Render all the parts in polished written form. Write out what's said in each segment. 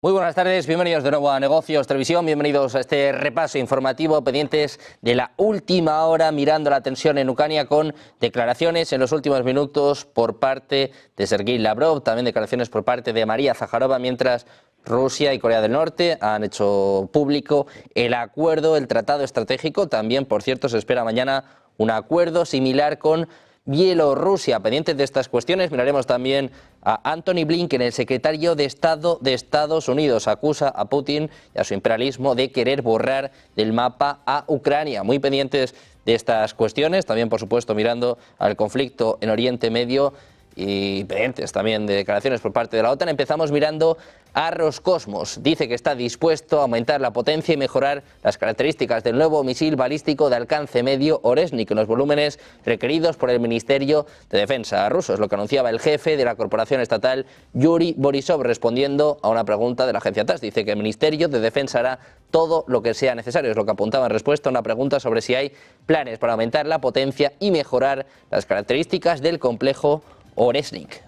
Muy buenas tardes, bienvenidos de nuevo a Negocios Televisión, bienvenidos a este repaso informativo, pendientes de la última hora, mirando la tensión en Ucrania con declaraciones en los últimos minutos por parte de Sergei Lavrov, también declaraciones por parte de María Zaharova, mientras Rusia y Corea del Norte han hecho público el acuerdo, el tratado estratégico. También, por cierto, se espera mañana un acuerdo similar con Bielorrusia. Pendientes de estas cuestiones, miraremos también a Antony Blinken, el secretario de Estado de Estados Unidos. Acusa a Putin y a su imperialismo de querer borrar del mapa a Ucrania. Muy pendientes de estas cuestiones, también, por supuesto, mirando al conflicto en Oriente Medio y pendientes también de declaraciones por parte de la OTAN. Empezamos mirando a Roscosmos. Dice que está dispuesto a aumentar la potencia y mejorar las características del nuevo misil balístico de alcance medio Oresnik en los volúmenes requeridos por el Ministerio de Defensa ruso. Es lo que anunciaba el jefe de la corporación estatal, Yuri Borisov, respondiendo a una pregunta de la agencia TASS. Dice que el Ministerio de Defensa hará todo lo que sea necesario. Es lo que apuntaba en respuesta a una pregunta sobre si hay planes para aumentar la potencia y mejorar las características del complejo Oresnik.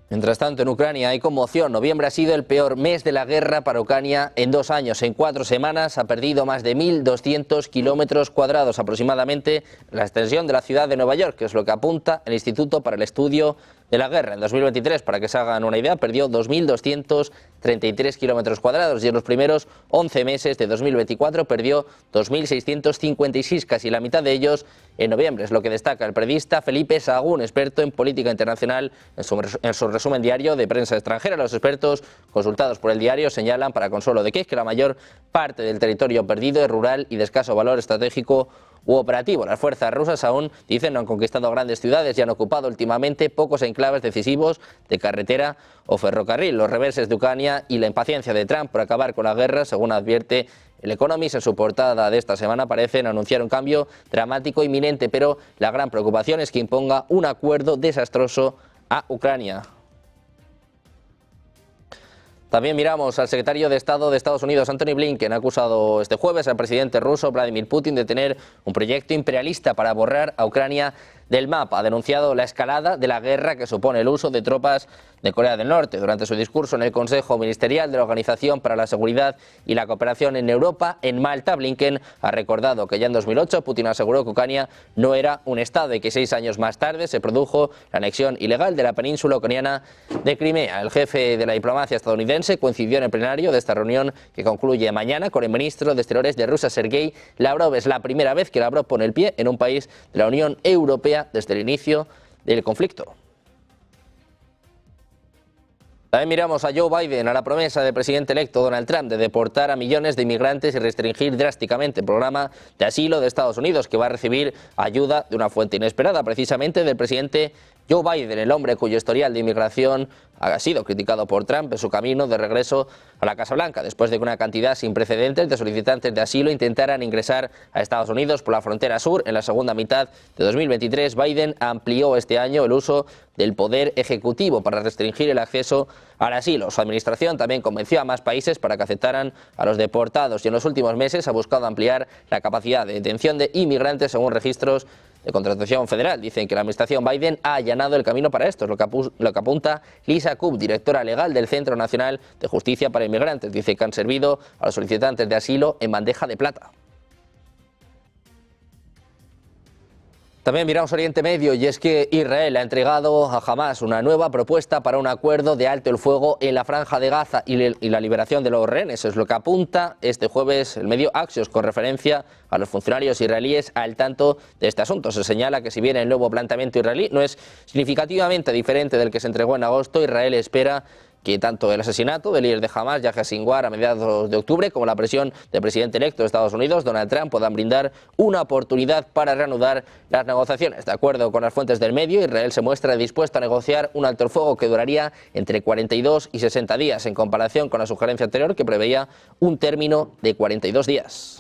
Mientras tanto, en Ucrania hay conmoción. Noviembre ha sido el peor mes de la guerra para Ucrania en 2 años. En 4 semanas ha perdido más de 1.200 kilómetros cuadrados, aproximadamente la extensión de la ciudad de Nueva York, que es lo que apunta el Instituto para el Estudio de la Guerra. En 2023, para que se hagan una idea, perdió 2.233 kilómetros cuadrados y en los primeros 11 meses de 2024 perdió 2.656, casi la mitad de ellos en noviembre. Es lo que destaca el periodista Felipe Sahagún, experto en política internacional, en su resumen diario de prensa extranjera. Los expertos consultados por el diario señalan, para consuelo de Kiev, que la mayor parte del territorio perdido es rural y de escaso valor estratégico u operativo. Las fuerzas rusas aún, dicen, no han conquistado grandes ciudades y han ocupado últimamente pocos enclaves decisivos de carretera o ferrocarril. Los reveses de Ucrania y la impaciencia de Trump por acabar con la guerra, según advierte el Economist en su portada de esta semana, parecen anunciar un cambio dramático inminente, pero la gran preocupación es que imponga un acuerdo desastroso a Ucrania. También miramos al secretario de Estado de Estados Unidos, Antony Blinken, ha acusado este jueves al presidente ruso Vladimir Putin de tener un proyecto imperialista para borrar a Ucrania del mapa. Ha denunciado la escalada de la guerra que supone el uso de tropas de Corea del Norte. Durante su discurso en el Consejo Ministerial de la Organización para la Seguridad y la Cooperación en Europa, en Malta, Blinken ha recordado que ya en 2008 Putin aseguró que Ucrania no era un Estado y que 6 años más tarde se produjo la anexión ilegal de la península ucraniana de Crimea. El jefe de la diplomacia estadounidense coincidió en el plenario de esta reunión que concluye mañana con el ministro de Exteriores de Rusia, Sergei Lavrov. Es la primera vez que Lavrov pone el pie en un país de la Unión Europea desde el inicio del conflicto. También miramos a Joe Biden, a la promesa del presidente electo Donald Trump de deportar a millones de inmigrantes y restringir drásticamente el programa de asilo de Estados Unidos, que va a recibir ayuda de una fuente inesperada, precisamente del presidente Joe Biden, el hombre cuyo historial de inmigración ha sido criticado por Trump en su camino de regreso a la Casa Blanca, después de que una cantidad sin precedentes de solicitantes de asilo intentaran ingresar a Estados Unidos por la frontera sur. En la segunda mitad de 2023, Biden amplió este año el uso del poder ejecutivo para restringir el acceso al asilo. Su administración también convenció a más países para que aceptaran a los deportados y en los últimos meses ha buscado ampliar la capacidad de detención de inmigrantes según registros de contratación federal. Dicen que la administración Biden ha allanado el camino para esto, es lo que apunta Lisa Cook, directora legal del Centro Nacional de Justicia para Inmigrantes. Dice que han servido a los solicitantes de asilo en bandeja de plata. También miramos Oriente Medio y es que Israel ha entregado a Hamas una nueva propuesta para un acuerdo de alto el fuego en la Franja de Gaza y la liberación de los rehenes. Es lo que apunta este jueves el medio Axios con referencia a los funcionarios israelíes al tanto de este asunto. Se señala que si bien el nuevo planteamiento israelí no es significativamente diferente del que se entregó en agosto, Israel espera que tanto el asesinato del líder de Hamas, Yahya Sinwar, a mediados de octubre, como la presión del presidente electo de Estados Unidos, Donald Trump, puedan brindar una oportunidad para reanudar las negociaciones. De acuerdo con las fuentes del medio, Israel se muestra dispuesto a negociar un alto el fuego que duraría entre 42 y 60 días, en comparación con la sugerencia anterior que preveía un término de 42 días.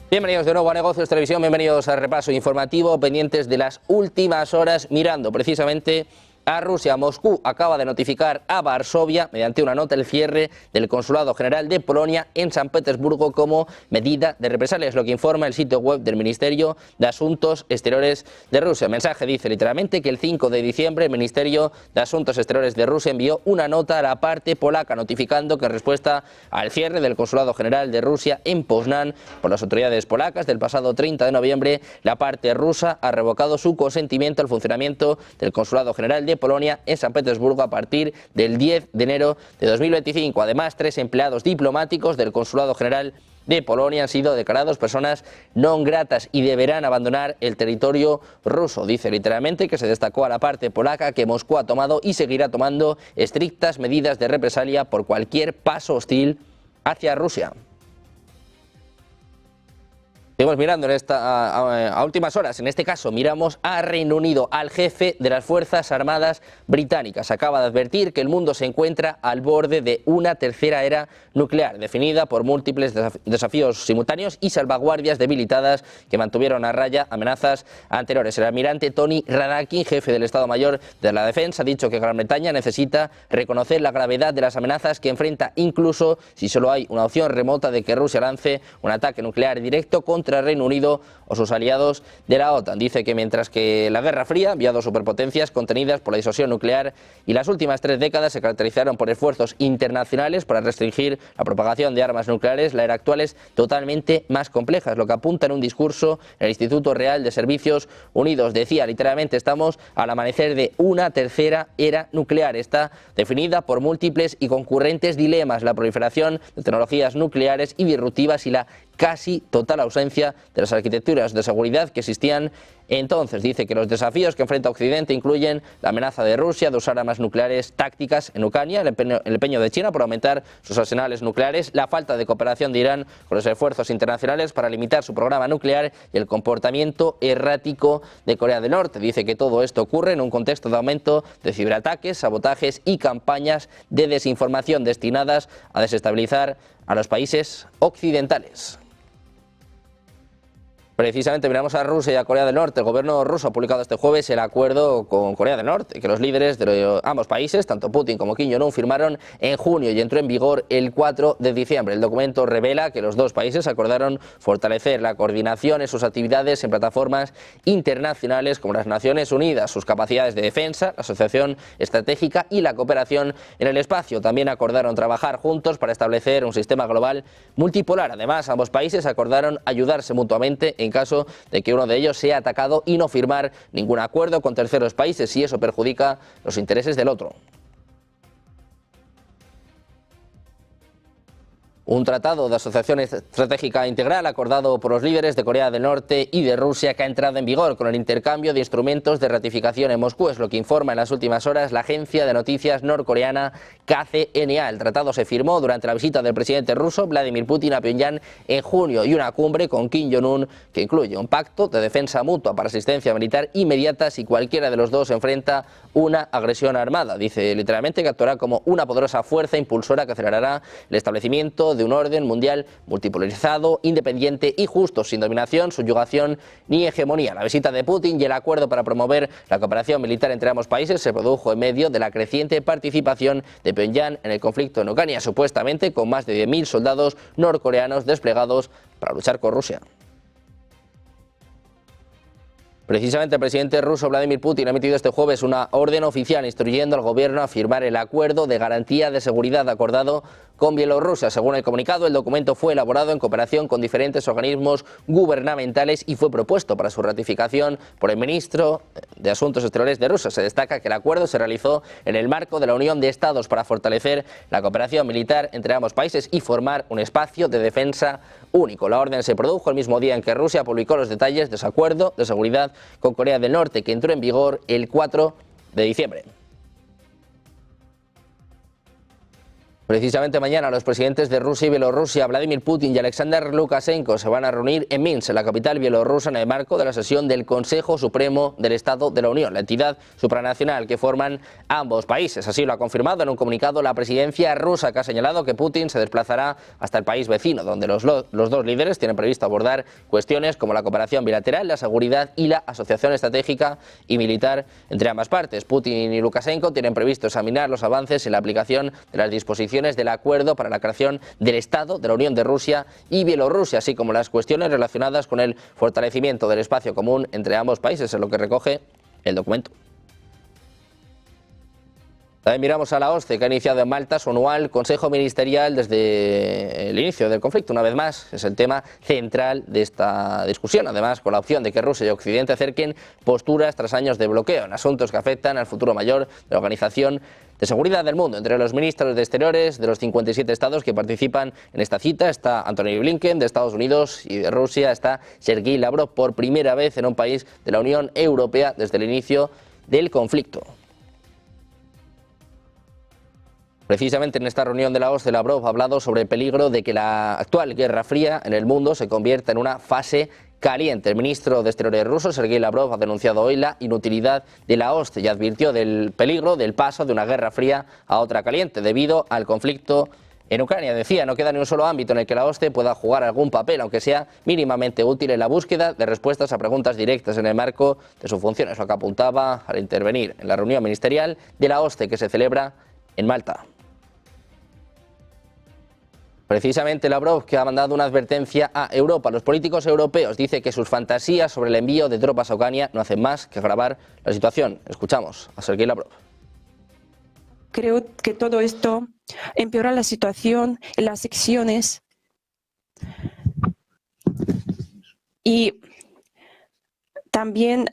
Bienvenidos de nuevo a Negocios Televisión, bienvenidos al repaso informativo, pendientes de las últimas horas, mirando precisamente a Rusia. Moscú acaba de notificar a Varsovia, mediante una nota, el cierre del Consulado General de Polonia en San Petersburgo como medida de represalia. Es lo que informa el sitio web del Ministerio de Asuntos Exteriores de Rusia. El mensaje dice literalmente que el 5 de diciembre el Ministerio de Asuntos Exteriores de Rusia envió una nota a la parte polaca notificando que en respuesta al cierre del Consulado General de Rusia en Poznan por las autoridades polacas del pasado 30 de noviembre, la parte rusa ha revocado su consentimiento al funcionamiento del Consulado General de Polonia en San Petersburgo a partir del 10 de enero de 2025. Además, 3 empleados diplomáticos del Consulado General de Polonia han sido declarados personas non gratas y deberán abandonar el territorio ruso. Dice literalmente que se destacó a la parte polaca que Moscú ha tomado y seguirá tomando estrictas medidas de represalia por cualquier paso hostil hacia Rusia. Seguimos mirando a últimas horas, en este caso miramos a Reino Unido. Al jefe de las Fuerzas Armadas británicas acaba de advertir que el mundo se encuentra al borde de una tercera era nuclear, definida por múltiples desafíos simultáneos y salvaguardias debilitadas que mantuvieron a raya amenazas anteriores. El almirante Tony Radakin, jefe del Estado Mayor de la Defensa, ha dicho que Gran Bretaña necesita reconocer la gravedad de las amenazas que enfrenta, incluso si solo hay una opción remota de que Rusia lance un ataque nuclear directo contra Reino Unido o sus aliados de la OTAN. Dice que mientras que la Guerra Fría envió dos superpotencias contenidas por la disuasión nuclear y las últimas 3 décadas se caracterizaron por esfuerzos internacionales para restringir la propagación de armas nucleares, la era actual es totalmente más compleja, es lo que apunta en un discurso en el Instituto Real de Servicios Unidos. Decía literalmente: estamos al amanecer de una tercera era nuclear. Está definida por múltiples y concurrentes dilemas, la proliferación de tecnologías nucleares y disruptivas y la casi total ausencia de las arquitecturas de seguridad que existían entonces. Dice que los desafíos que enfrenta Occidente incluyen la amenaza de Rusia de usar armas nucleares tácticas en Ucrania, el empeño de China por aumentar sus arsenales nucleares, la falta de cooperación de Irán con los esfuerzos internacionales para limitar su programa nuclear y el comportamiento errático de Corea del Norte. Dice que todo esto ocurre en un contexto de aumento de ciberataques, sabotajes y campañas de desinformación destinadas a desestabilizar a los países occidentales. Precisamente miramos a Rusia y a Corea del Norte. El gobierno ruso ha publicado este jueves el acuerdo con Corea del Norte, que los líderes de ambos países, tanto Putin como Kim Jong-un, firmaron en junio y entró en vigor el 4 de diciembre. El documento revela que los dos países acordaron fortalecer la coordinación en sus actividades en plataformas internacionales como las Naciones Unidas, sus capacidades de defensa, la asociación estratégica y la cooperación en el espacio. También acordaron trabajar juntos para establecer un sistema global multipolar. Además, ambos países acordaron ayudarse mutuamente en caso de que uno de ellos sea atacado y no firmar ningún acuerdo con terceros países si eso perjudica los intereses del otro. Un tratado de asociación estratégica integral acordado por los líderes de Corea del Norte y de Rusia que ha entrado en vigor con el intercambio de instrumentos de ratificación en Moscú, es lo que informa en las últimas horas la agencia de noticias norcoreana KCNA. El tratado se firmó durante la visita del presidente ruso Vladimir Putin a Pyongyang en junio y una cumbre con Kim Jong-un que incluye un pacto de defensa mutua para asistencia militar inmediata si cualquiera de los dos enfrenta una agresión armada. Dice literalmente que actuará como una poderosa fuerza impulsora que acelerará el establecimiento de un orden mundial multipolarizado, independiente y justo, sin dominación, subyugación ni hegemonía. La visita de Putin y el acuerdo para promover la cooperación militar entre ambos países se produjo en medio de la creciente participación de Pyongyang en el conflicto en Ucrania, supuestamente con más de 10.000 soldados norcoreanos desplegados para luchar con Rusia. Precisamente el presidente ruso Vladimir Putin ha emitido este jueves una orden oficial instruyendo al gobierno a firmar el acuerdo de garantía de seguridad acordado con Bielorrusia. Según el comunicado, el documento fue elaborado en cooperación con diferentes organismos gubernamentales y fue propuesto para su ratificación por el ministro de Asuntos Exteriores de Rusia. Se destaca que el acuerdo se realizó en el marco de la Unión de Estados para fortalecer la cooperación militar entre ambos países y formar un espacio de defensa único. La orden se produjo el mismo día en que Rusia publicó los detalles de su acuerdo de seguridad con Corea del Norte, que entró en vigor el 4 de diciembre. Precisamente mañana los presidentes de Rusia y Bielorrusia, Vladimir Putin y Alexander Lukashenko, se van a reunir en Minsk, en la capital bielorrusa, en el marco de la sesión del Consejo Supremo del Estado de la Unión, la entidad supranacional que forman ambos países. Así lo ha confirmado en un comunicado la presidencia rusa, que ha señalado que Putin se desplazará hasta el país vecino, donde los dos líderes tienen previsto abordar cuestiones como la cooperación bilateral, la seguridad y la asociación estratégica y militar entre ambas partes. Putin y Lukashenko tienen previsto examinar los avances en la aplicación de las disposiciones del acuerdo para la creación del Estado de la Unión de Rusia y Bielorrusia, así como las cuestiones relacionadas con el fortalecimiento del espacio común entre ambos países, es lo que recoge el documento. También miramos a la OSCE, que ha iniciado en Malta su anual Consejo Ministerial desde el inicio del conflicto. Una vez más, es el tema central de esta discusión, además con la opción de que Rusia y Occidente acerquen posturas tras años de bloqueo en asuntos que afectan al futuro mayor de la Organización de Seguridad del Mundo. Entre los ministros de Exteriores de los 57 estados que participan en esta cita está Antony Blinken de Estados Unidos, y de Rusia está Sergei Lavrov, por primera vez en un país de la Unión Europea desde el inicio del conflicto. Precisamente en esta reunión de la OSCE, Lavrov ha hablado sobre el peligro de que la actual Guerra Fría en el mundo se convierta en una fase caliente. El ministro de Exteriores ruso, Sergei Lavrov, ha denunciado hoy la inutilidad de la OSCE y advirtió del peligro del paso de una Guerra Fría a otra caliente debido al conflicto en Ucrania. Decía, no queda ni un solo ámbito en el que la OSCE pueda jugar algún papel, aunque sea mínimamente útil en la búsqueda de respuestas a preguntas directas en el marco de sus funciones, lo que apuntaba al intervenir en la reunión ministerial de la OSCE que se celebra en Malta. Precisamente Lavrov, que ha mandado una advertencia a Europa. Los políticos europeos dicen que sus fantasías sobre el envío de tropas a Ucrania no hacen más que agravar la situación. Escuchamos a Sergei Lavrov. Creo que todo esto empeora la situación en las secciones y también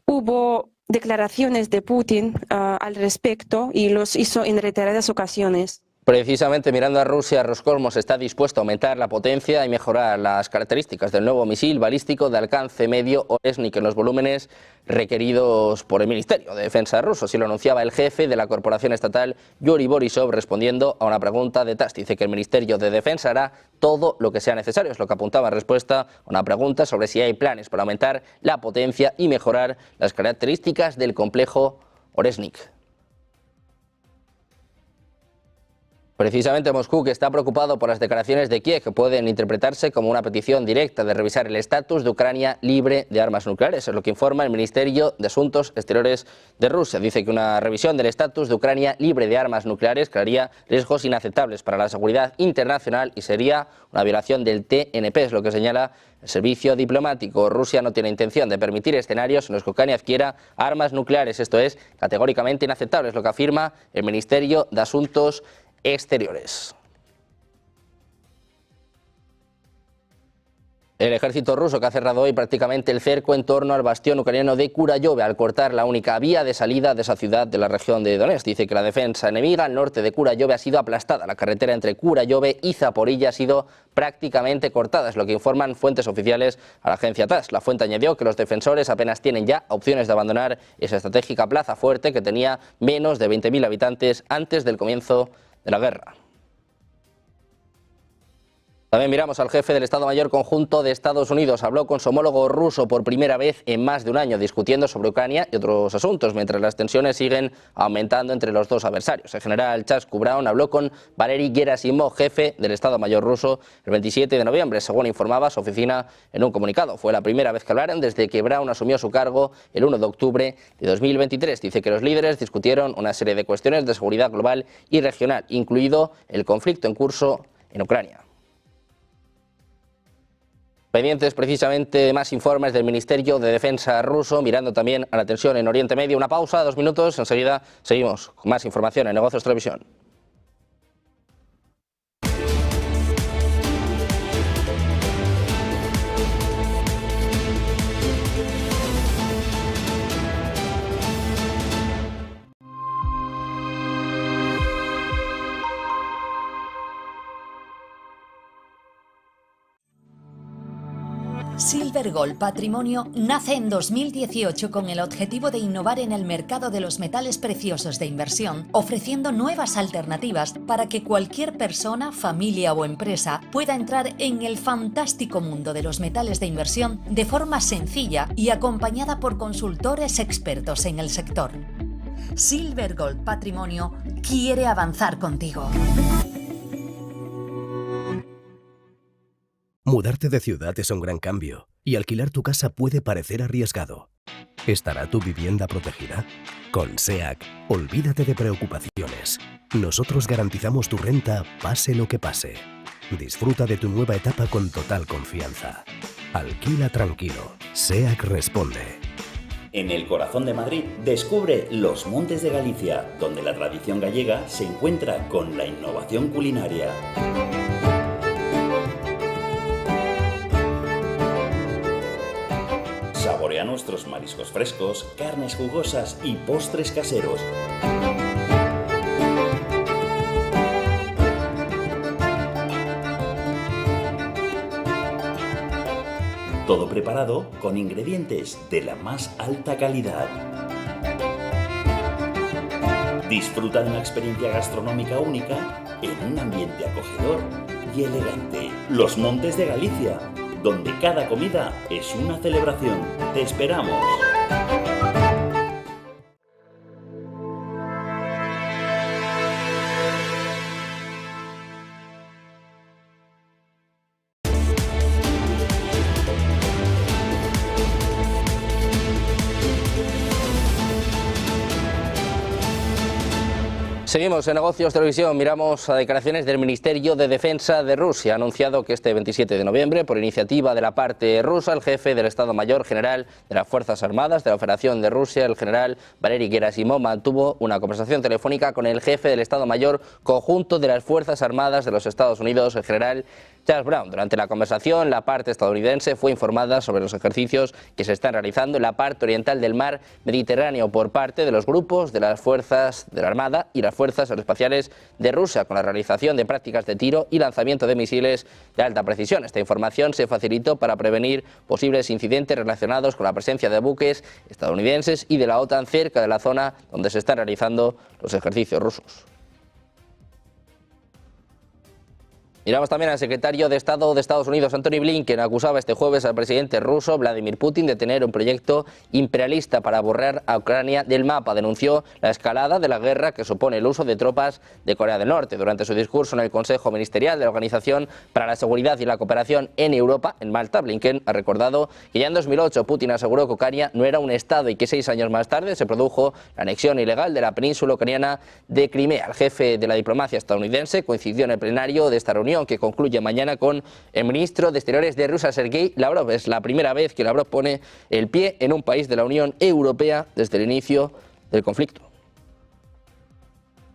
hubo declaraciones de Putin al respecto y los hizo en reiteradas ocasiones. Precisamente mirando a Rusia, Roscosmos está dispuesto a aumentar la potencia y mejorar las características del nuevo misil balístico de alcance medio Oresnik en los volúmenes requeridos por el Ministerio de Defensa ruso. Así lo anunciaba el jefe de la corporación estatal, Yuri Borisov, respondiendo a una pregunta de TASS. Dice que el Ministerio de Defensa hará todo lo que sea necesario. Es lo que apuntaba en respuesta a una pregunta sobre si hay planes para aumentar la potencia y mejorar las características del complejo Oresnik. Precisamente Moscú, que está preocupado por las declaraciones de Kiev, que pueden interpretarse como una petición directa de revisar el estatus de Ucrania libre de armas nucleares. Es lo que informa el Ministerio de Asuntos Exteriores de Rusia. Dice que una revisión del estatus de Ucrania libre de armas nucleares crearía riesgos inaceptables para la seguridad internacional y sería una violación del TNP, es lo que señala el servicio diplomático. Rusia no tiene intención de permitir escenarios en los que Ucrania adquiera armas nucleares. Esto es categóricamente inaceptable, es lo que afirma el Ministerio de Asuntos Exteriores. El ejército ruso, que ha cerrado hoy prácticamente el cerco en torno al bastión ucraniano de Kurayove al cortar la única vía de salida de esa ciudad de la región de Donetsk. Dice que la defensa enemiga al norte de Kurayove ha sido aplastada. La carretera entre Kurayove y Zaporilla ha sido prácticamente cortada, es lo que informan fuentes oficiales a la agencia TASS. La fuente añadió que los defensores apenas tienen ya opciones de abandonar esa estratégica plaza fuerte que tenía menos de 20.000 habitantes antes del comienzo de la guerra. También miramos al jefe del Estado Mayor Conjunto de Estados Unidos. Habló con su homólogo ruso por primera vez en más de un año, discutiendo sobre Ucrania y otros asuntos, mientras las tensiones siguen aumentando entre los dos adversarios. El general Chasku Brown habló con Valery Gerasimov, jefe del Estado Mayor ruso, el 27 de noviembre, según informaba su oficina en un comunicado. Fue la primera vez que hablaron desde que Brown asumió su cargo el 1 de octubre de 2023. Dice que los líderes discutieron una serie de cuestiones de seguridad global y regional, incluido el conflicto en curso en Ucrania. Pendientes precisamente de más informes del Ministerio de Defensa ruso, mirando también a la tensión en Oriente Medio. Una pausa, 2 minutos, enseguida seguimos con más información en Negocios Televisión. Silver Gold Patrimonio nace en 2018 con el objetivo de innovar en el mercado de los metales preciosos de inversión, ofreciendo nuevas alternativas para que cualquier persona, familia o empresa pueda entrar en el fantástico mundo de los metales de inversión de forma sencilla y acompañada por consultores expertos en el sector. Silver Gold Patrimonio quiere avanzar contigo. Mudarte de ciudad es un gran cambio y alquilar tu casa puede parecer arriesgado. ¿Estará tu vivienda protegida? Con SEAC, olvídate de preocupaciones. Nosotros garantizamos tu renta pase lo que pase. Disfruta de tu nueva etapa con total confianza. Alquila tranquilo. SEAC responde. En el corazón de Madrid, descubre Los Montes de Galicia, donde la tradición gallega se encuentra con la innovación culinaria. Saborea nuestros mariscos frescos, carnes jugosas y postres caseros. Todo preparado con ingredientes de la más alta calidad. Disfruta de una experiencia gastronómica única en un ambiente acogedor y elegante. Los Montes de Galicia, donde cada comida es una celebración. ¡Te esperamos! Seguimos en Negocios Televisión, miramos a declaraciones del Ministerio de Defensa de Rusia. Ha anunciado que este 27 de noviembre, por iniciativa de la parte rusa, el jefe del Estado Mayor General de las Fuerzas Armadas de la Federación de Rusia, el general Valery Gerasimov, mantuvo una conversación telefónica con el jefe del Estado Mayor Conjunto de las Fuerzas Armadas de los Estados Unidos, el general Charles Brown. Durante la conversación, la parte estadounidense fue informada sobre los ejercicios que se están realizando en la parte oriental del mar Mediterráneo por parte de los grupos de las fuerzas de la Armada y las fuerzas aeroespaciales de Rusia, con la realización de prácticas de tiro y lanzamiento de misiles de alta precisión. Esta información se facilitó para prevenir posibles incidentes relacionados con la presencia de buques estadounidenses y de la OTAN cerca de la zona donde se están realizando los ejercicios rusos. Miramos también al secretario de Estado de Estados Unidos, Antony Blinken, acusaba este jueves al presidente ruso, Vladimir Putin, de tener un proyecto imperialista para borrar a Ucrania del mapa. Denunció la escalada de la guerra que supone el uso de tropas de Corea del Norte. Durante su discurso en el Consejo Ministerial de la Organización para la Seguridad y la Cooperación en Europa, en Malta, Blinken ha recordado que ya en 2008 Putin aseguró que Ucrania no era un Estado y que 6 años más tarde se produjo la anexión ilegal de la península ucraniana de Crimea. El jefe de la diplomacia estadounidense coincidió en el plenario de esta reunión, que concluye mañana, con el ministro de Exteriores de Rusia, Sergei Lavrov. Es la primera vez que Lavrov pone el pie en un país de la Unión Europea desde el inicio del conflicto.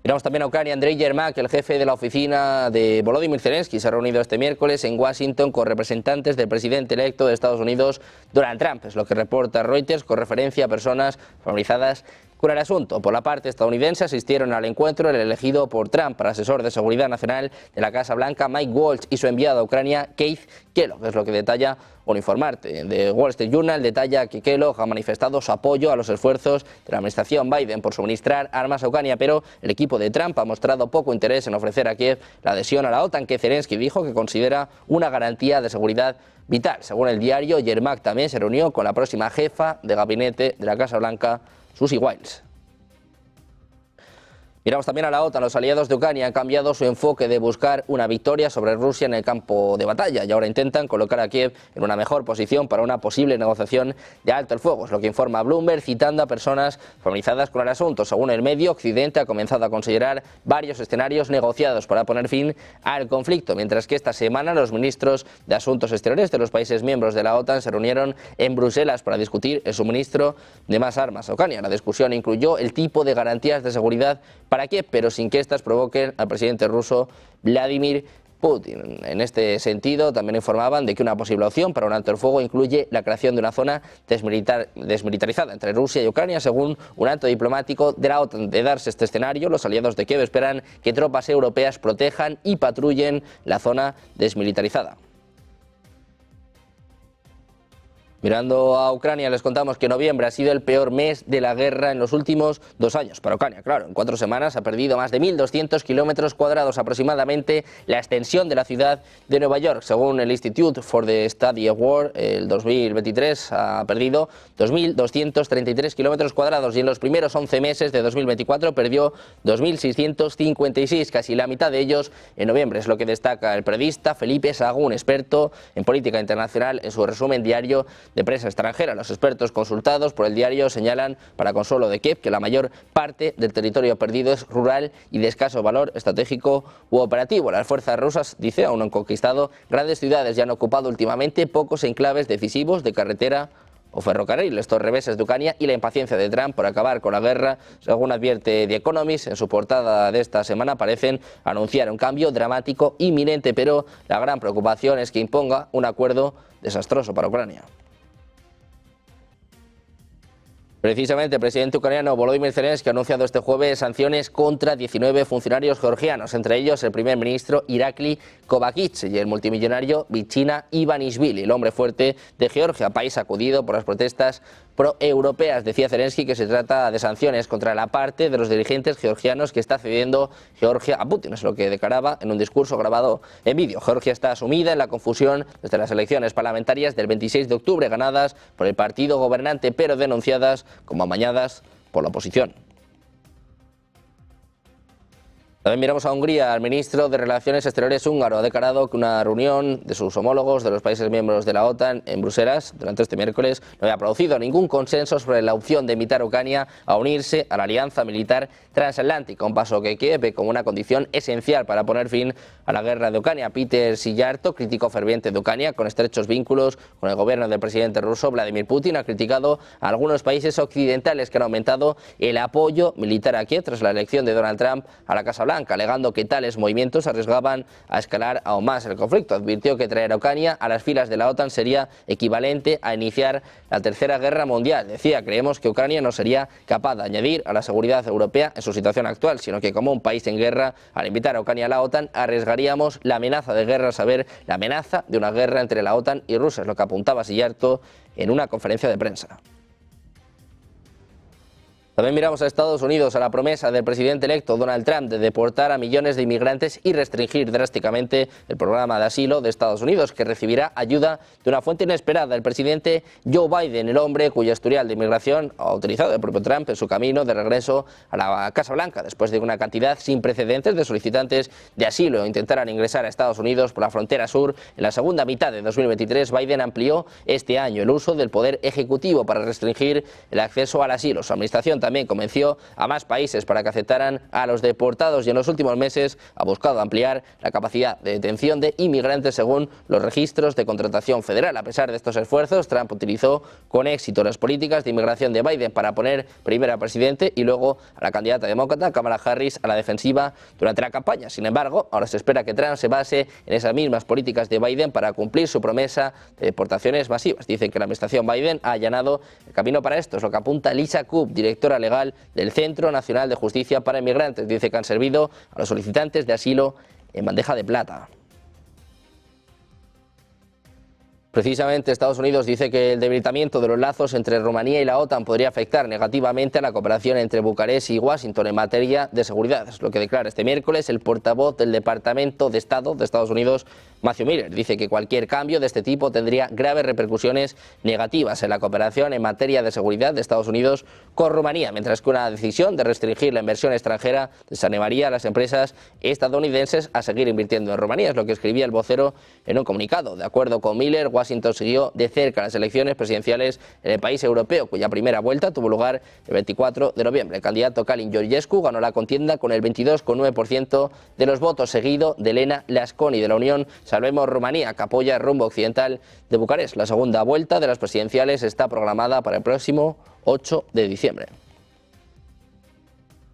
Miramos también a Ucrania. Andrei Yermak, el jefe de la oficina de Volodymyr Zelensky, se ha reunido este miércoles en Washington con representantes del presidente electo de Estados Unidos, Donald Trump. Es lo que reporta Reuters con referencia a personas familiarizadas con el asunto. Por la parte estadounidense asistieron al encuentro el elegido por Trump para asesor de seguridad nacional de la Casa Blanca, Mike Waltz, y su enviado a Ucrania, Keith Kellogg. Es lo que detalla un informante de Wall Street Journal. Detalla que Kellogg ha manifestado su apoyo a los esfuerzos de la administración Biden por suministrar armas a Ucrania, pero el equipo de Trump ha mostrado poco interés en ofrecer a Kiev la adhesión a la OTAN, que Zelensky dijo que considera una garantía de seguridad vital. Según el diario, Yermak también se reunió con la próxima jefa de gabinete de la Casa Blanca, Susie Wiles. Miramos también a la OTAN. Los aliados de Ucrania han cambiado su enfoque de buscar una victoria sobre Rusia en el campo de batalla y ahora intentan colocar a Kiev en una mejor posición para una posible negociación de alto el fuego. Es lo que informa Bloomberg, citando a personas familiarizadas con el asunto. Según el medio, Occidente ha comenzado a considerar varios escenarios negociados para poner fin al conflicto, mientras que esta semana los ministros de Asuntos Exteriores de los países miembros de la OTAN se reunieron en Bruselas para discutir el suministro de más armas a Ucrania. La discusión incluyó el tipo de garantías de seguridad para Kiev, pero sin que éstas provoquen al presidente ruso Vladimir Putin. En este sentido, también informaban de que una posible opción para un alto el fuego incluye la creación de una zona desmilitarizada entre Rusia y Ucrania. Según un alto diplomático de la OTAN, de darse este escenario, los aliados de Kiev esperan que tropas europeas protejan y patrullen la zona desmilitarizada. Mirando a Ucrania, les contamos que noviembre ha sido el peor mes de la guerra en los últimos 2 años. Para Ucrania, claro, en 4 semanas ha perdido más de 1.200 kilómetros cuadrados, aproximadamente la extensión de la ciudad de Nueva York. Según el Institute for the Study of War, el 2023 ha perdido 2.233 kilómetros cuadrados y en los primeros 11 meses de 2024 perdió 2.656, casi la mitad de ellos en noviembre. Es lo que destaca el periodista Felipe Sagún, experto en política internacional, en su resumen diario de prensa extranjera. Los expertos consultados por el diario señalan, para consuelo de Kiev, que la mayor parte del territorio perdido es rural y de escaso valor estratégico u operativo. Las fuerzas rusas, dice, aún han conquistado grandes ciudades y han ocupado últimamente pocos enclaves decisivos de carretera o ferrocarril. Estos reveses de Ucrania y la impaciencia de Trump por acabar con la guerra, según advierte The Economist en su portada de esta semana, parecen anunciar un cambio dramático inminente, pero la gran preocupación es que imponga un acuerdo desastroso para Ucrania. Precisamente el presidente ucraniano Volodymyr Zelensky ha anunciado este jueves sanciones contra 19 funcionarios georgianos, entre ellos el primer ministro Irakli Kovakich y el multimillonario Vichina Ivanishvili, el hombre fuerte de Georgia, país sacudido por las protestas pro-europeas. Decía Zelensky que se trata de sanciones contra la parte de los dirigentes georgianos que está cediendo Georgia a Putin, es lo que declaraba en un discurso grabado en vídeo. Georgia está sumida en la confusión desde las elecciones parlamentarias del 26 de octubre, ganadas por el partido gobernante, pero denunciadas como amañadas por la oposición. También miramos a Hungría. El ministro de Relaciones Exteriores húngaro ha declarado que una reunión de sus homólogos de los países miembros de la OTAN en Bruselas durante este miércoles no había producido ningún consenso sobre la opción de invitar a Ucrania a unirse a la alianza militar transatlántica, un paso que Kiev ve como una condición esencial para poner fin a la guerra de Ucrania. Peter Siyarto, crítico ferviente de Ucrania con estrechos vínculos con el gobierno del presidente ruso Vladimir Putin, ha criticado a algunos países occidentales que han aumentado el apoyo militar a Kiev tras la elección de Donald Trump a la Casa Blanca, alegando que tales movimientos arriesgaban a escalar aún más el conflicto. Advirtió que traer a Ucrania a las filas de la OTAN sería equivalente a iniciar la Tercera Guerra Mundial. Decía, creemos que Ucrania no sería capaz de añadir a la seguridad europea en su situación actual, sino que como un país en guerra, al invitar a Ucrania a la OTAN, arriesgaríamos la amenaza de guerra, a saber, la amenaza de una guerra entre la OTAN y Rusia, es lo que apuntaba Siyarto en una conferencia de prensa. También miramos a Estados Unidos, a la promesa del presidente electo Donald Trump de deportar a millones de inmigrantes y restringir drásticamente el programa de asilo de Estados Unidos, que recibirá ayuda de una fuente inesperada. El presidente Joe Biden, el hombre cuyo historial de inmigración ha utilizado el propio Trump en su camino de regreso a la Casa Blanca, después de una cantidad sin precedentes de solicitantes de asilo intentaran ingresar a Estados Unidos por la frontera sur. En la segunda mitad de 2023, Biden amplió este año el uso del poder ejecutivo para restringir el acceso al asilo. Su administración también convenció a más países para que aceptaran a los deportados y en los últimos meses ha buscado ampliar la capacidad de detención de inmigrantes según los registros de contratación federal. A pesar de estos esfuerzos, Trump utilizó con éxito las políticas de inmigración de Biden para poner primero al presidente y luego a la candidata demócrata Kamala Harris a la defensiva durante la campaña. Sin embargo, ahora se espera que Trump se base en esas mismas políticas de Biden para cumplir su promesa de deportaciones masivas. Dicen que la administración Biden ha allanado el camino para esto, es lo que apunta Lisa Cook, directora legal del Centro Nacional de Justicia para Inmigrantes. Dice que han servido a los solicitantes de asilo en bandeja de plata. Precisamente Estados Unidos dice que el debilitamiento de los lazos entre Rumanía y la OTAN podría afectar negativamente a la cooperación entre Bucarest y Washington en materia de seguridad. Es lo que declara este miércoles el portavoz del Departamento de Estado de Estados Unidos, Matthew Miller. Dice que cualquier cambio de este tipo tendría graves repercusiones negativas en la cooperación en materia de seguridad de Estados Unidos con Rumanía, mientras que una decisión de restringir la inversión extranjera desanimaría a las empresas estadounidenses a seguir invirtiendo en Rumanía. Es lo que escribía el vocero en un comunicado. De acuerdo con Miller, Washington siguió de cerca las elecciones presidenciales en el país europeo, cuya primera vuelta tuvo lugar el 24 de noviembre. El candidato Calin Georgescu ganó la contienda con el 22,9% de los votos, seguido de Elena Lasconi de la Unión Salvemos Rumanía, que apoya el rumbo occidental de Bucarest. La segunda vuelta de las presidenciales está programada para el próximo 8 de diciembre.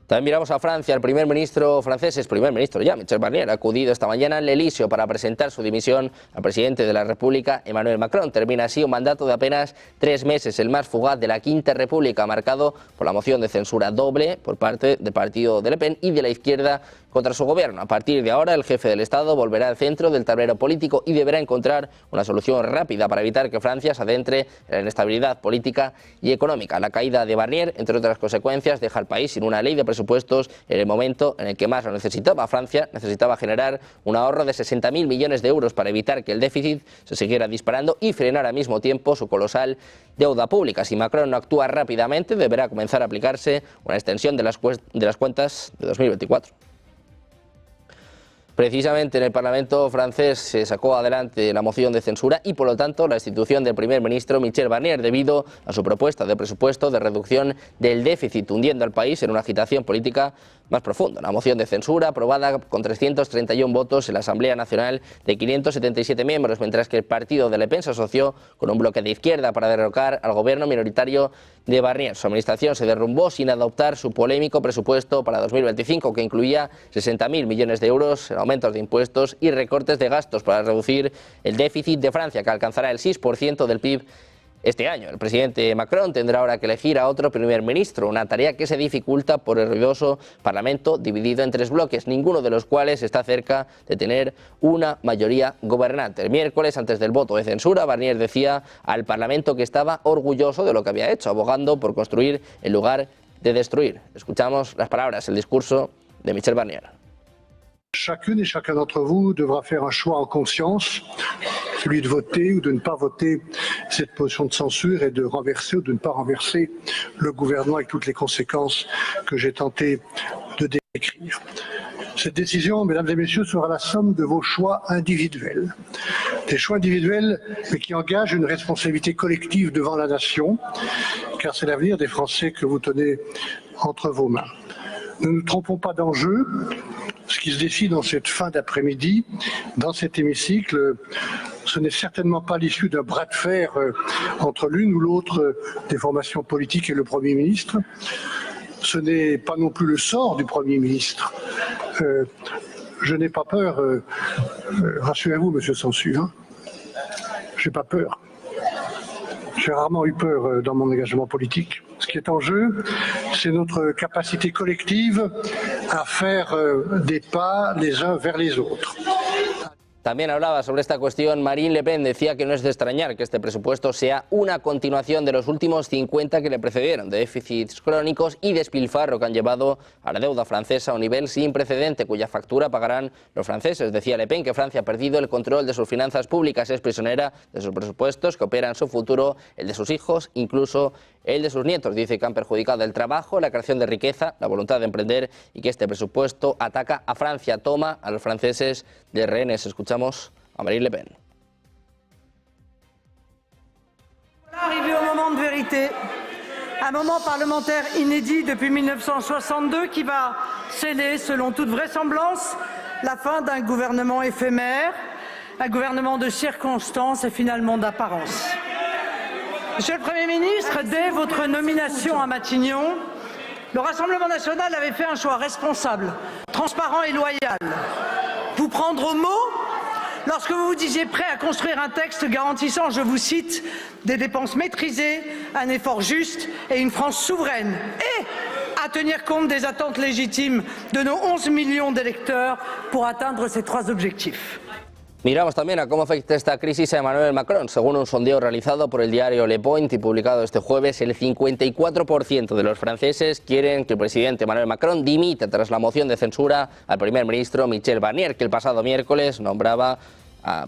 También miramos a Francia. El primer ministro francés, es primer ministro ya, Michel Barnier, ha acudido esta mañana al Elíseo para presentar su dimisión al presidente de la República, Emmanuel Macron. Termina así un mandato de apenas 3 meses, el más fugaz de la Quinta República, marcado por la moción de censura doble por parte del partido de Le Pen y de la izquierda contra su gobierno. A partir de ahora, el jefe del Estado volverá al centro del tablero político y deberá encontrar una solución rápida para evitar que Francia se adentre en la inestabilidad política y económica. La caída de Barnier, entre otras consecuencias, deja al país sin una ley de presupuestos en el momento en el que más lo necesitaba. Francia necesitaba generar un ahorro de 60.000 millones de euros para evitar que el déficit se siguiera disparando y frenar al mismo tiempo su colosal deuda pública. Si Macron no actúa rápidamente, deberá comenzar a aplicarse una extensión de las cuentas de 2024. Precisamente en el Parlamento francés se sacó adelante la moción de censura y, por lo tanto, la destitución del primer ministro Michel Barnier debido a su propuesta de presupuesto de reducción del déficit, hundiendo al país en una agitación política más profunda. Una moción de censura aprobada con 331 votos en la Asamblea Nacional de 577 miembros, mientras que el partido de Le Pen se asoció con un bloque de izquierda para derrocar al gobierno minoritario de Barnier. Su administración se derrumbó sin adoptar su polémico presupuesto para 2025, que incluía 60.000 millones de euros en aumentos de impuestos y recortes de gastos para reducir el déficit de Francia, que alcanzará el 6% del PIB este año. El presidente Macron tendrá ahora que elegir a otro primer ministro, una tarea que se dificulta por el ruidoso Parlamento dividido en 3 bloques, ninguno de los cuales está cerca de tener una mayoría gobernante. El miércoles, antes del voto de censura, Barnier decía al Parlamento que estaba orgulloso de lo que había hecho, abogando por construir en lugar de destruir. Escuchamos las palabras, el discurso de Michel Barnier. Chacune et chacun d'entre vous devra faire un choix en conscience, celui de voter ou de ne pas voter cette motion de censure et de renverser ou de ne pas renverser le gouvernement avec toutes les conséquences que j'ai tenté de décrire. Cette décision, mesdames et messieurs, sera la somme de vos choix individuels. Des choix individuels, mais qui engagent une responsabilité collective devant la nation, car c'est l'avenir des Français que vous tenez entre vos mains. Ne nous trompons pas d'enjeu. Ce qui se décide en cette fin d'après-midi, dans cet hémicycle, ce n'est certainement pas l'issue d'un bras de fer entre l'une ou l'autre des formations politiques et le Premier ministre. Ce n'est pas non plus le sort du Premier ministre. Je n'ai pas peur, rassurez-vous, Monsieur Sansu, hein, j'ai pas peur. J'ai rarement eu peur dans mon engagement politique. Ce qui est en jeu, c'est notre capacité collective à faire des pas les uns vers les autres. También hablaba sobre esta cuestión Marine Le Pen. Decía que no es de extrañar que este presupuesto sea una continuación de los últimos 50 que le precedieron, de déficits crónicos y despilfarro que han llevado a la deuda francesa a un nivel sin precedente, cuya factura pagarán los franceses. Decía Le Pen que Francia ha perdido el control de sus finanzas públicas, es prisionera de sus presupuestos que operan su futuro, el de sus hijos, incluso el de sus nietos. Dice que han perjudicado el trabajo, la creación de riqueza, la voluntad de emprender y que este presupuesto ataca a Francia, toma a los franceses de rehenes. Escuchamos a Marine Le Pen. Arrivé au moment de vérité, un moment parlementaire inédit depuis 1962 qui va sceller, selon toute vraisemblance, la fin d'un gouvernement éphémère, un gouvernement de circonstances et finalement d'apparence. Monsieur le Premier ministre, dès votre nomination à Matignon, le Rassemblement national avait fait un choix responsable, transparent et loyal. Vous prendre au mot lorsque vous vous disiez prêt à construire un texte garantissant, je vous cite, des dépenses maîtrisées, un effort juste et une France souveraine, et à tenir compte des attentes légitimes de nos 11 millions d'électeurs pour atteindre ces 3 objectifs. Miramos también a cómo afecta esta crisis a Emmanuel Macron. Según un sondeo realizado por el diario Le Point y publicado este jueves, el 54% de los franceses quieren que el presidente Emmanuel Macron dimita tras la moción de censura al primer ministro Michel Barnier, que el pasado miércoles nombraba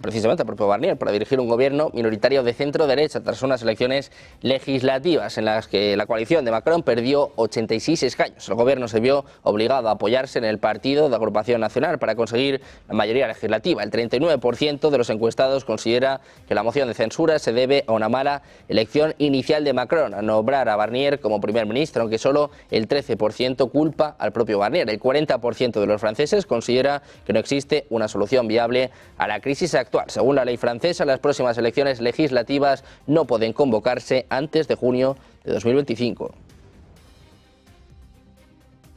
precisamente al propio Barnier para dirigir un gobierno minoritario de centro-derecha tras unas elecciones legislativas en las que la coalición de Macron perdió 86 escaños. El gobierno se vio obligado a apoyarse en el partido de Agrupación Nacional para conseguir la mayoría legislativa. El 39% de los encuestados considera que la moción de censura se debe a una mala elección inicial de Macron a nombrar a Barnier como primer ministro, aunque solo el 13% culpa al propio Barnier. El 40% de los franceses considera que no existe una solución viable a la crisis actual. Según la ley francesa, las próximas elecciones legislativas no pueden convocarse antes de junio de 2025.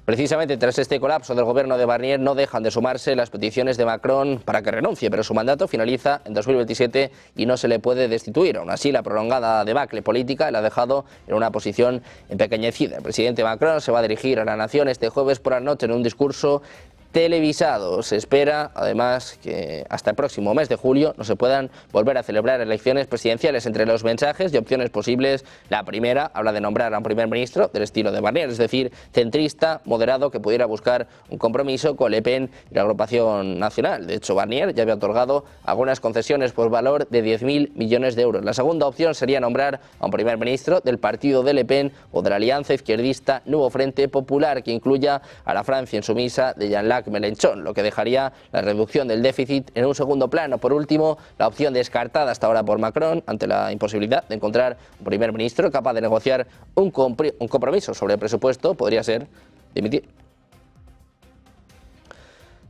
Precisamente tras este colapso del gobierno de Barnier no dejan de sumarse las peticiones de Macron para que renuncie, pero su mandato finaliza en 2027 y no se le puede destituir. Aún así, la prolongada debacle política le ha dejado en una posición empequeñecida. El presidente Macron se va a dirigir a la nación este jueves por la noche en un discurso televisado. Se espera, además, que hasta el próximo mes de julio no se puedan volver a celebrar elecciones presidenciales. Entre los mensajes y opciones posibles, la primera habla de nombrar a un primer ministro del estilo de Barnier, es decir, centrista, moderado, que pudiera buscar un compromiso con Le Pen y la agrupación nacional. De hecho, Barnier ya había otorgado algunas concesiones por valor de 10.000 millones de euros. La segunda opción sería nombrar a un primer ministro del partido de Le Pen o de la alianza izquierdista Nuevo Frente Popular, que incluya a la Francia insumisa de Jean-Luc Mélenchon, lo que dejaría la reducción del déficit en un segundo plano. Por último, la opción descartada hasta ahora por Macron ante la imposibilidad de encontrar un primer ministro capaz de negociar un compromiso sobre el presupuesto podría ser dimitir.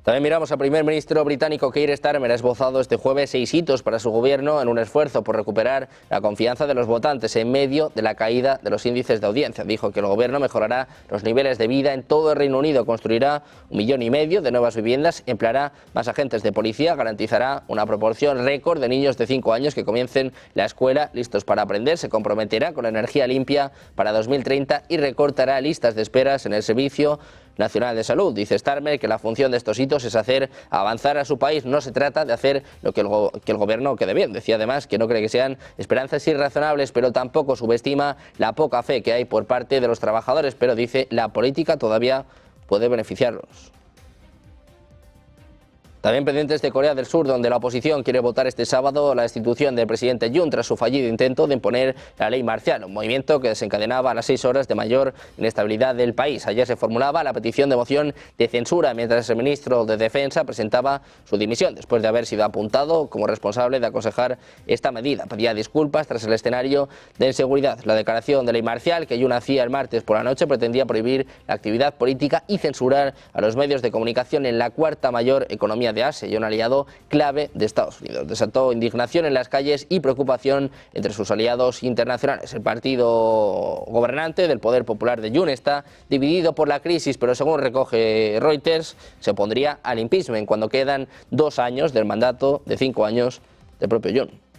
También miramos al primer ministro británico Keir Starmer. Ha esbozado este jueves 6 hitos para su gobierno en un esfuerzo por recuperar la confianza de los votantes en medio de la caída de los índices de audiencia. Dijo que el gobierno mejorará los niveles de vida en todo el Reino Unido, construirá 1,5 millones de nuevas viviendas, empleará más agentes de policía, garantizará una proporción récord de niños de 5 años que comiencen la escuela listos para aprender, se comprometerá con la energía limpia para 2030 y recortará listas de esperas en el Servicio Nacional de Salud. Dice Starmer que la función de estos hitos es hacer avanzar a su país, no se trata de hacer lo que el gobierno quede bien. Decía además que no cree que sean esperanzas irrazonables, pero tampoco subestima la poca fe que hay por parte de los trabajadores, pero dice la política todavía puede beneficiarlos. También pendientes de Corea del Sur, donde la oposición quiere votar este sábado la destitución del presidente Yoon tras su fallido intento de imponer la ley marcial, un movimiento que desencadenaba a las 6 horas de mayor inestabilidad del país. Ayer se formulaba la petición de moción de censura, mientras el ministro de Defensa presentaba su dimisión, después de haber sido apuntado como responsable de aconsejar esta medida. Pedía disculpas tras el escenario de inseguridad. La declaración de ley marcial que Yoon hacía el martes por la noche pretendía prohibir la actividad política y censurar a los medios de comunicación en la cuarta mayor economía de Asia y un aliado clave de Estados Unidos. Desató indignación en las calles y preocupación entre sus aliados internacionales. El partido gobernante del Poder Popular de Yoon está dividido por la crisis, pero según recoge Reuters, se opondría al impeachment cuando quedan 2 años del mandato de 5 años del propio Yoon.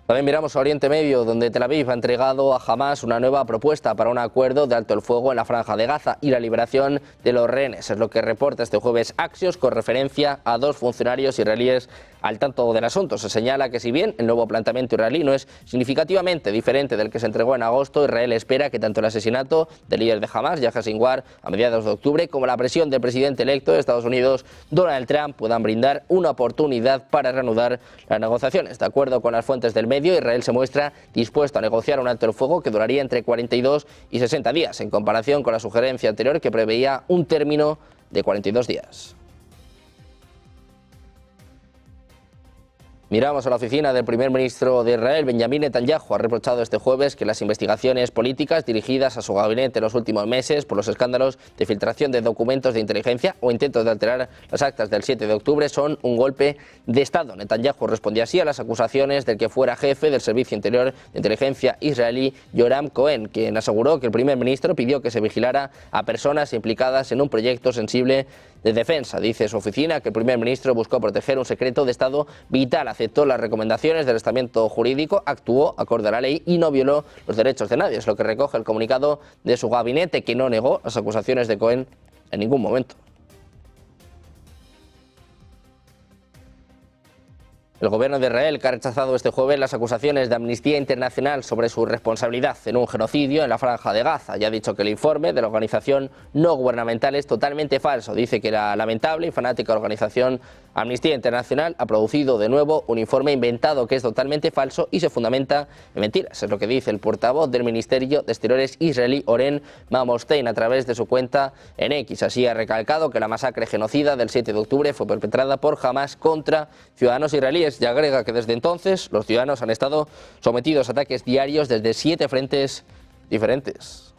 También miramos a Oriente Medio, donde Tel Aviv ha entregado a Hamás una nueva propuesta para un acuerdo de alto el fuego en la Franja de Gaza y la liberación de los rehenes. Es lo que reporta este jueves Axios con referencia a 2 funcionarios israelíes al tanto del asunto. Se señala que si bien el nuevo planteamiento israelí no es significativamente diferente del que se entregó en agosto, Israel espera que tanto el asesinato del líder de Hamás, Yahya Sinwar, a mediados de octubre, como la presión del presidente electo de Estados Unidos, Donald Trump, puedan brindar una oportunidad para reanudar las negociaciones. De acuerdo con las fuentes del medio, Israel se muestra dispuesto a negociar un alto el fuego que duraría entre 42 y 60 días, en comparación con la sugerencia anterior que preveía un término de 42 días. Miramos a la oficina del primer ministro de Israel, Benjamín Netanyahu. Ha reprochado este jueves que las investigaciones políticas dirigidas a su gabinete en los últimos meses por los escándalos de filtración de documentos de inteligencia o intentos de alterar las actas del 7 de octubre son un golpe de Estado. Netanyahu respondía así a las acusaciones del que fuera jefe del Servicio Interior de Inteligencia israelí, Yoram Cohen, quien aseguró que el primer ministro pidió que se vigilara a personas implicadas en un proyecto sensible de defensa. Dice su oficina que el primer ministro buscó proteger un secreto de Estado vital, aceptó las recomendaciones del estamento jurídico, actuó acorde a la ley y no violó los derechos de nadie. Es lo que recoge el comunicado de su gabinete, que no negó las acusaciones de Cohen en ningún momento. El gobierno de Israel, que ha rechazado este jueves las acusaciones de Amnistía Internacional sobre su responsabilidad en un genocidio en la Franja de Gaza, y ha dicho que el informe de la organización no gubernamental es totalmente falso. Dice que la lamentable y fanática organización Amnistía Internacional ha producido de nuevo un informe inventado que es totalmente falso y se fundamenta en mentiras. Es lo que dice el portavoz del Ministerio de Exteriores israelí, Oren Mamostein, a través de su cuenta en X. Así ha recalcado que la masacre genocida del 7 de octubre fue perpetrada por Hamás contra ciudadanos israelíes. Y agrega que desde entonces los ciudadanos han estado sometidos a ataques diarios desde 7 frentes diferentes.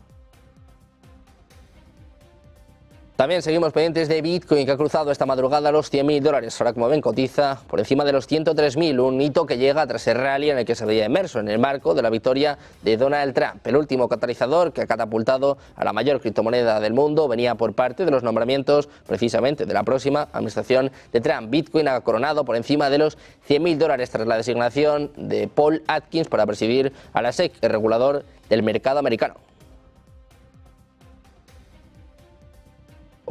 También seguimos pendientes de Bitcoin, que ha cruzado esta madrugada los $100.000. Ahora, como ven, cotiza por encima de los 103.000, un hito que llega tras el rally en el que se veía inmerso en el marco de la victoria de Donald Trump. El último catalizador que ha catapultado a la mayor criptomoneda del mundo venía por parte de los nombramientos precisamente de la próxima administración de Trump. Bitcoin ha coronado por encima de los $100.000 tras la designación de Paul Atkins para presidir a la SEC, el regulador del mercado americano.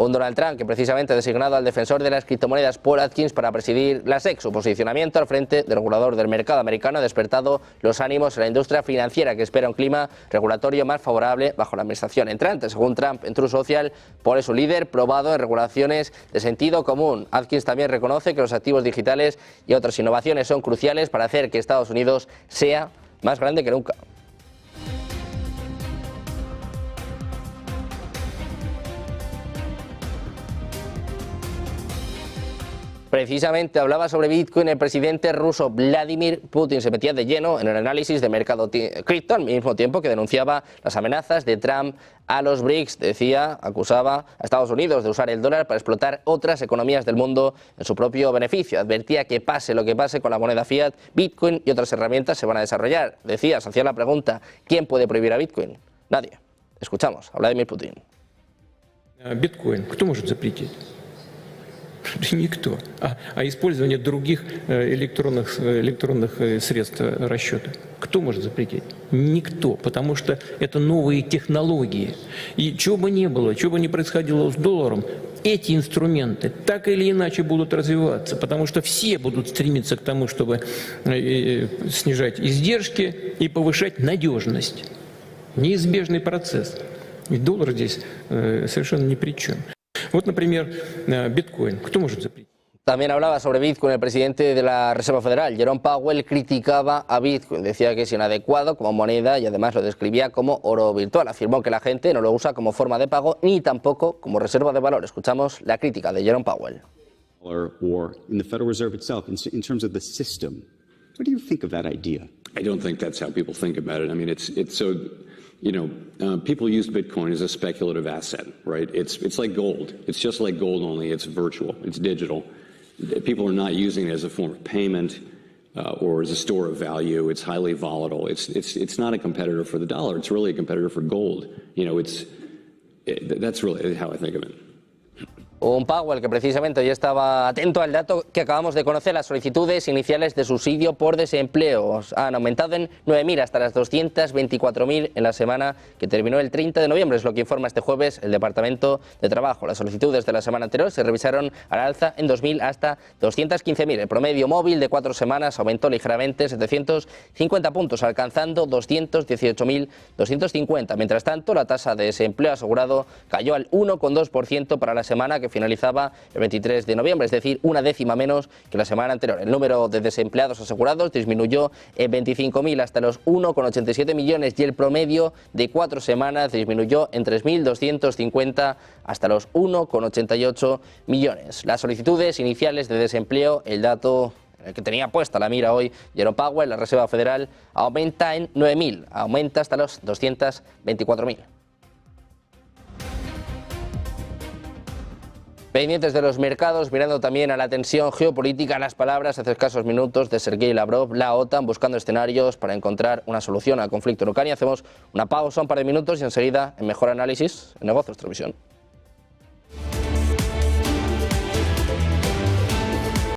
Un Donald Trump que precisamente ha designado al defensor de las criptomonedas Paul Atkins para presidir la SEC. Su posicionamiento al frente del regulador del mercado americano ha despertado los ánimos en la industria financiera, que espera un clima regulatorio más favorable bajo la administración entrante. Según Trump en Truth Social, Paul es un líder probado en regulaciones de sentido común. Atkins también reconoce que los activos digitales y otras innovaciones son cruciales para hacer que Estados Unidos sea más grande que nunca. Precisamente hablaba sobre Bitcoin el presidente ruso Vladimir Putin. Se metía de lleno en el análisis de mercado cripto al mismo tiempo que denunciaba las amenazas de Trump a los BRICS. Decía, acusaba a Estados Unidos de usar el dólar para explotar otras economías del mundo en su propio beneficio. Advertía que pase lo que pase con la moneda fiat, Bitcoin y otras herramientas se van a desarrollar. Decía, se hacía la pregunta, ¿quién puede prohibir a Bitcoin? Nadie. Escuchamos a Vladimir Putin. Bitcoin, ¿quién puede запретить? Никто. А использование других электронных средств расчета кто может запретить? Никто, потому что это новые технологии. И чего бы ни было, чего бы ни происходило с долларом, эти инструменты так или иначе будут развиваться, потому что все будут стремиться к тому, чтобы снижать издержки и повышать надежность. Неизбежный процесс. И доллар здесь совершенно ни при чем. Вот, например, биткоин. Кто может запретить? También hablaba sobre Bitcoin el presidente de la Reserva Federal, Jerome Powell, criticaba a Bitcoin. Decía que es inadecuado como moneda y además lo describía como oro virtual. Afirmó que la gente no lo usa como forma de pago ni tampoco como reserva de valor. Escuchamos la crítica de Jerome Powell. Or in the Federal Reserve itself, in terms of the system, what do you think of that idea? I don't think that's how people think about it. I mean, it's so... You know, people use Bitcoin as a speculative asset, right? It's like gold. It's just like gold, only it's virtual. It's digital. People are not using it as a form of payment or as a store of value. It's highly volatile. It's not a competitor for the dollar. It's really a competitor for gold. You know, that's really how I think of it. Un Powell que precisamente hoy estaba atento al dato que acabamos de conocer. Las solicitudes iniciales de subsidio por desempleo han aumentado en 9.000 hasta las 224.000 en la semana que terminó el 30 de noviembre. Es lo que informa este jueves el Departamento de Trabajo. Las solicitudes de la semana anterior se revisaron al alza en 2.000 hasta 215.000. El promedio móvil de 4 semanas aumentó ligeramente 750 puntos, alcanzando 218.250. Mientras tanto, la tasa de desempleo asegurado cayó al 1,2% para la semana que finalizaba el 23 de noviembre, es decir, una décima menos que la semana anterior. El número de desempleados asegurados disminuyó en 25.000 hasta los 1,87 millones y el promedio de 4 semanas disminuyó en 3.250 hasta los 1,88 millones. Las solicitudes iniciales de desempleo, el dato en el que tenía puesta la mira hoy Jerome Powell, la Reserva Federal, aumenta en 9.000, aumenta hasta los 224.000. Pendientes de los mercados, mirando también a la tensión geopolítica, las palabras hace escasos minutos de Sergei Lavrov, la OTAN buscando escenarios para encontrar una solución al conflicto en Ucrania. Hacemos una pausa, un par de minutos y enseguida en Mejor Análisis en Negocios Televisión.